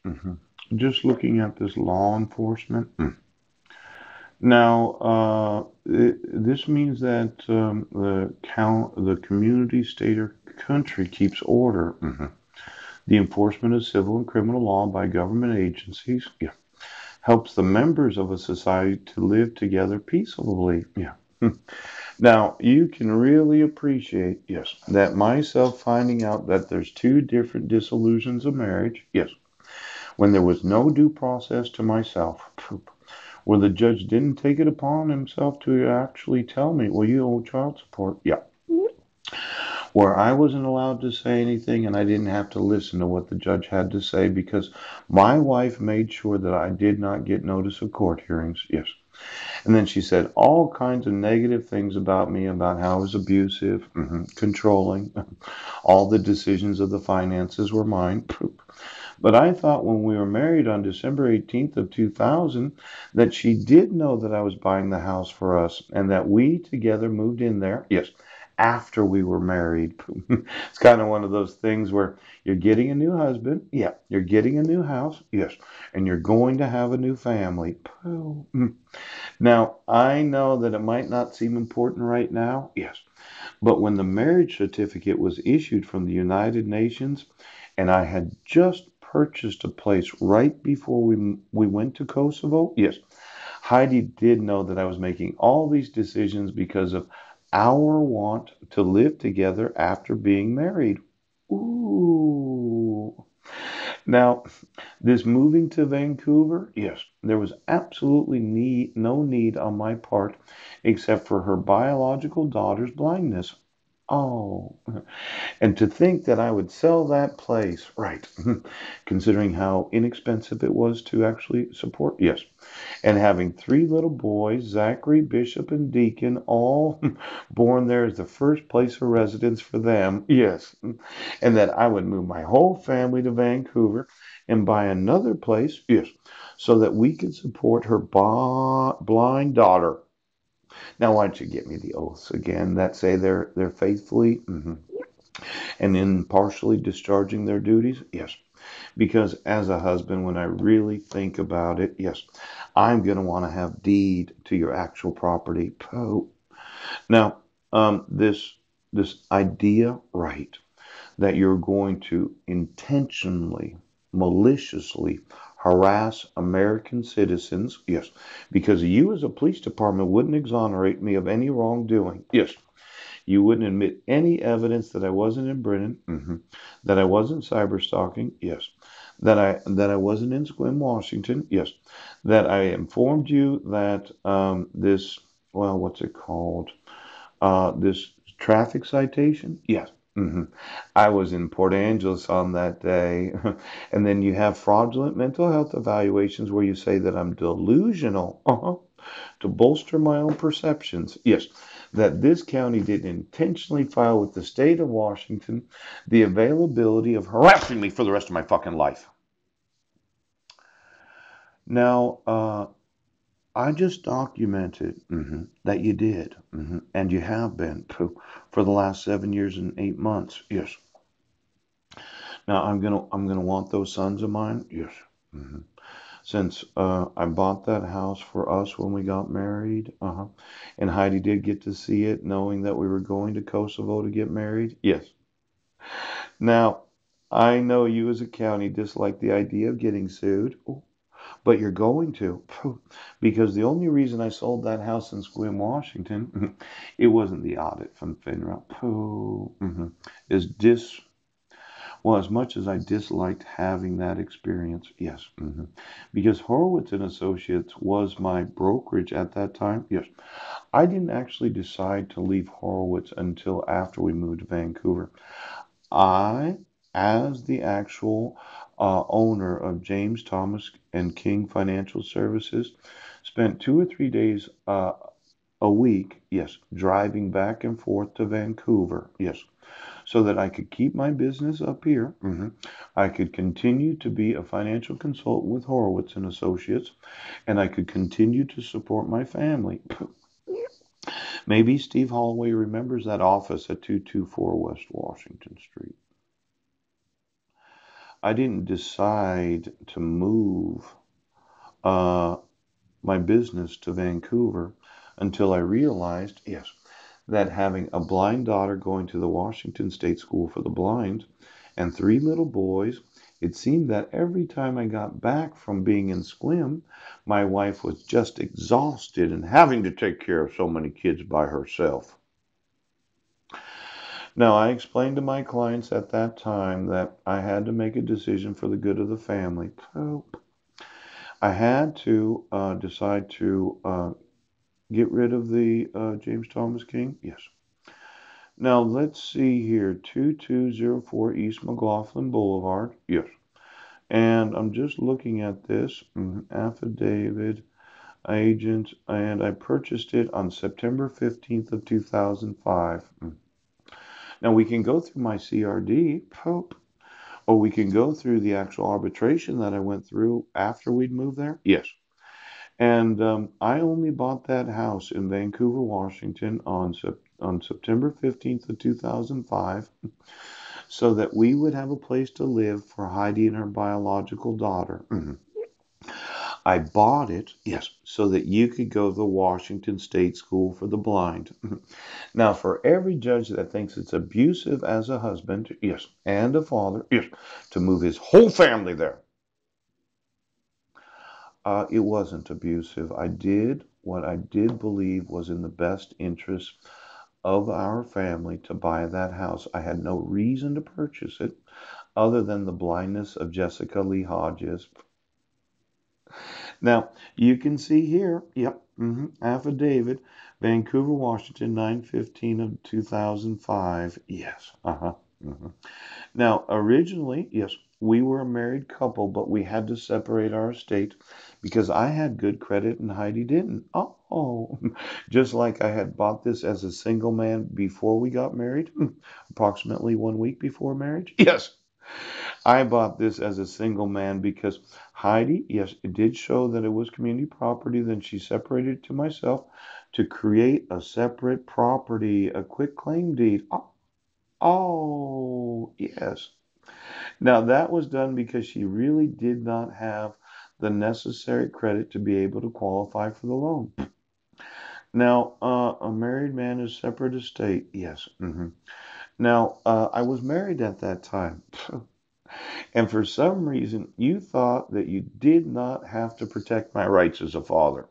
hmm Just looking at this law enforcement. Now, this means that the community, state, or country keeps order. The enforcement of civil and criminal law by government agencies, yeah, helps the members of a society to live together peaceably. Yeah. Now, you can really appreciate, yes, that myself finding out that there's two different dissolutions of marriage, yes, when there was no due process to myself, where the judge didn't take it upon himself to actually tell me, well, you owe child support. Yeah. Where I wasn't allowed to say anything and I didn't have to listen to what the judge had to say because my wife made sure that I did not get notice of court hearings. Yes. And then she said all kinds of negative things about me, about how I was abusive, controlling. All the decisions of the finances were mine. But I thought when we were married on December 18th of 2000 that she did know that I was buying the house for us and that we together moved in there. Yes, after we were married. It's kind of one of those things where you're getting a new husband. Yeah, you're getting a new house. Yes, and you're going to have a new family. Now, I know that it might not seem important right now. Yes, but when the marriage certificate was issued from the United Nations, and I had just purchased a place right before we went to Kosovo. Yes, Heidi did know that I was making all these decisions because of our want to live together after being married. Ooh. Now, this moving to Vancouver, yes, there was absolutely no need on my part except for her biological daughter's blindness. Oh, and to think that I would sell that place, right, considering how inexpensive it was to actually support, yes, and having three little boys, Zachary, Bishop, and Deacon, all born there as the first place of residence for them, yes, and that I would move my whole family to Vancouver and buy another place, yes, so that we could support her blind daughter. Now, why don't you get me the oaths again that say they're faithfully and impartially discharging their duties? Yes. Because as a husband, when I really think about it, yes, I'm going to want to have deed to your actual property. Oh. Now, this idea, right, that you're going to intentionally, maliciously harass American citizens, yes, because you as a police department wouldn't exonerate me of any wrongdoing. Yes, you wouldn't admit any evidence that I wasn't in Britain, that I wasn't cyber stalking, yes, that I wasn't in Sequim, Washington, yes, that I informed you that this, well, what's it called? This traffic citation, yes. I was in Port Angeles on that day. And then you have fraudulent mental health evaluations where you say that I'm delusional. To bolster my own perceptions. Yes, that this county did intentionally file with the state of Washington the availability of harassing me for the rest of my fucking life. Now, I just documented that you did, and you have been for the last 7 years and 8 months. Yes. Now I'm gonna want those sons of mine. Yes. hmm Since I bought that house for us when we got married, and Heidi did get to see it, knowing that we were going to Kosovo to get married. Yes. Now, I know you as a county dislike the idea of getting sued, but you're going to, because the only reason I sold that house in Sequim, Washington, it wasn't the audit from FINRA. Is dis Well, as much as I disliked having that experience, yes, because Horowitz and Associates was my brokerage at that time. Yes, I didn't actually decide to leave Horowitz until after we moved to Vancouver. I, as the actual owner of James Thomas and King Financial Services, spent 2 or 3 days a week, yes, driving back and forth to Vancouver, yes, so that I could keep my business up here. I could continue to be a financial consultant with Horowitz and Associates, and I could continue to support my family. Maybe Steve Holloway remembers that office at 224 West Washington Street. I didn't decide to move uh, my business to Vancouver until I realized, yes, that having a blind daughter going to the Washington State School for the Blind and three little boys, it seemed that every time I got back from being in Sequim, my wife was just exhausted and having to take care of so many kids by herself. Now, I explained to my clients at that time that I had to make a decision for the good of the family. So I had to decide to get rid of the James Thomas King. Yes. Now, let's see here. 2204 East McLaughlin Boulevard. Yes. And I'm just looking at this affidavit agent, and I purchased it on September 15th of 2005. Now, we can go through my CRD, or we can go through the actual arbitration that I went through after we'd moved there. Yes. And I only bought that house in Vancouver, Washington on September 15th of 2005 so that we would have a place to live for Heidi and her biological daughter. I bought it, yes, so that you could go to the Washington State School for the Blind. Now, for every judge that thinks it's abusive as a husband, yes, and a father, yes, to move his whole family there, it wasn't abusive. I did what I did believe was in the best interest of our family to buy that house. I had no reason to purchase it other than the blindness of Jessica Lee Hodges. Now, you can see here, yep, affidavit, Vancouver, Washington, 9/15 of 2005. Yes, Now, originally, yes, we were a married couple, but we had to separate our estate because I had good credit and Heidi didn't. Oh, just like I had bought this as a single man before we got married, approximately 1 week before marriage. Yes, I bought this as a single man because Heidi, yes, it did show that it was community property. Then she separated it to myself to create a separate property, a quick claim deed. Yes. Now that was done because she really did not have the necessary credit to be able to qualify for the loan. Now, a married man is separate estate. Yes. Now, I was married at that time. And for some reason, you thought that you did not have to protect my rights as a father.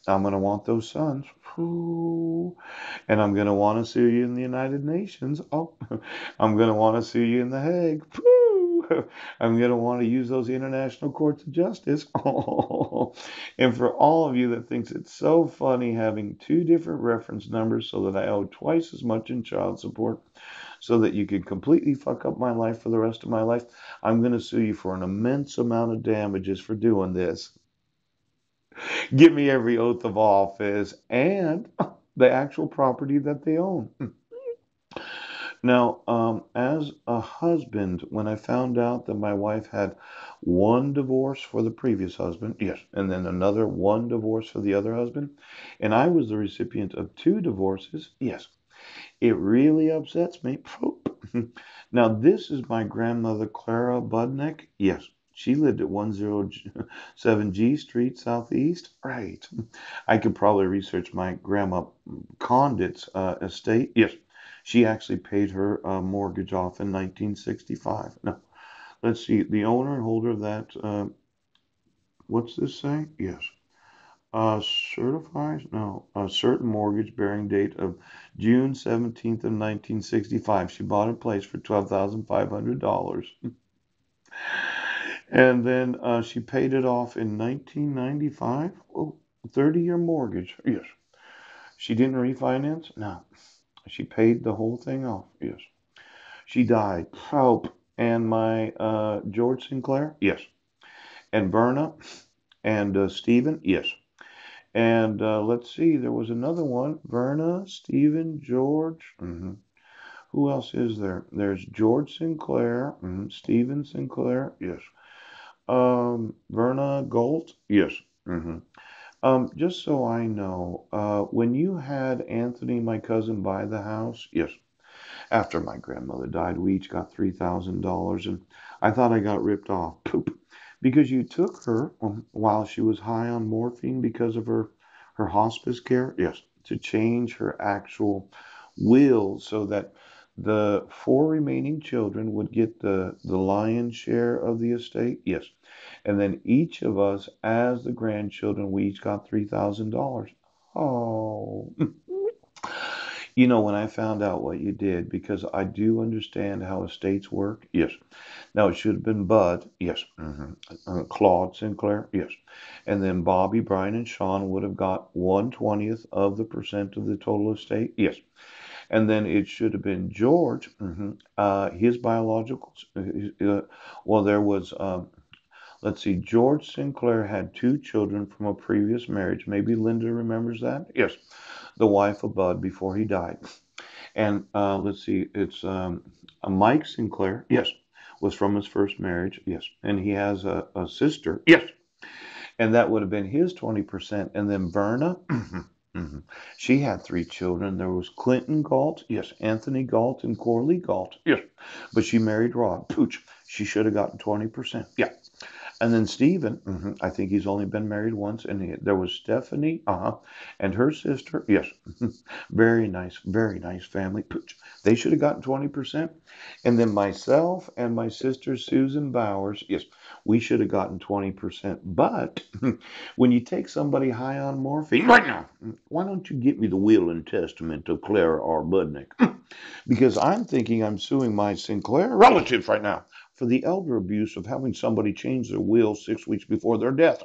I'm going to want those sons. Ooh. And I'm going to want to sue you in the United Nations. Oh, I'm going to want to sue you in The Hague. Ooh. I'm going to want to use those international courts of justice. Oh. And for all of you that thinks it's so funny having two different reference numbers so that I owe twice as much in child support, so that you can completely fuck up my life for the rest of my life, I'm going to sue you for an immense amount of damages for doing this. Give me every oath of office and the actual property that they own. Now, as a husband, when I found out that my wife had one divorce for the previous husband, yes, and then another one divorce for the other husband, and I was the recipient of two divorces, yes, it really upsets me. Now, this is my grandmother, Clara Budnick. Yes, she lived at 107 G Street Southeast. Right. I could probably research my grandma Condit's estate. Yes, she actually paid her mortgage off in 1965. Now, let's see. The owner and holder of that, what's this say? Yes. Certifies? No. A certain mortgage bearing date of June 17th of 1965. She bought a place for $12,500. And then she paid it off in 1995. Oh, 30-year mortgage. Yes. She didn't refinance? No. She paid the whole thing off. Yes. She died. Help. And my George Sinclair? Yes. And Berna? And Stephen? Yes. And let's see, there was another one. Verna, Stephen, George. Who else is there? There's George Sinclair, Stephen Sinclair. Yes. Verna Galt. Yes. Just so I know, when you had Anthony, my cousin, buy the house, yes. After my grandmother died, we each got $3,000, and I thought I got ripped off. Poop. Because you took her while she was high on morphine because of her hospice care. Yes, to change her actual will so that the four remaining children would get the lion's share of the estate. Yes. And then each of us, as the grandchildren, we each got $3,000. Oh. When I found out what you did, because I do understand how estates work, yes. Now, it should have been Bud, yes. Claude Sinclair, yes. And then Bobby, Brian, and Sean would have got 1/20th of the percent of the total estate, yes. And then it should have been George, his biological, well, there was, let's see, George Sinclair had two children from a previous marriage. Maybe Linda remembers that? Yes. The wife of Bud before he died. And let's see, it's Mike Sinclair. Yes, was from his first marriage. Yes, and he has a sister. Yes, and that would have been his 20%. And then Verna, she had three children. There was Clinton Galt. Yes, Anthony Galt and Corley Galt. Yes, but she married Rod Pooch. She should have gotten 20%. Yeah. And then Stephen, I think he's only been married once, and there was Stephanie, and her sister. Yes, very nice family. Pooch. They should have gotten 20%. And then myself and my sister Susan Bowers, yes, we should have gotten 20%. But when you take somebody high on morphine, right now, why don't you get me the will and testament of Clara R. Budnick? Because I'm thinking I'm suing my Sinclair relatives right now for the elder abuse of having somebody change their will 6 weeks before their death.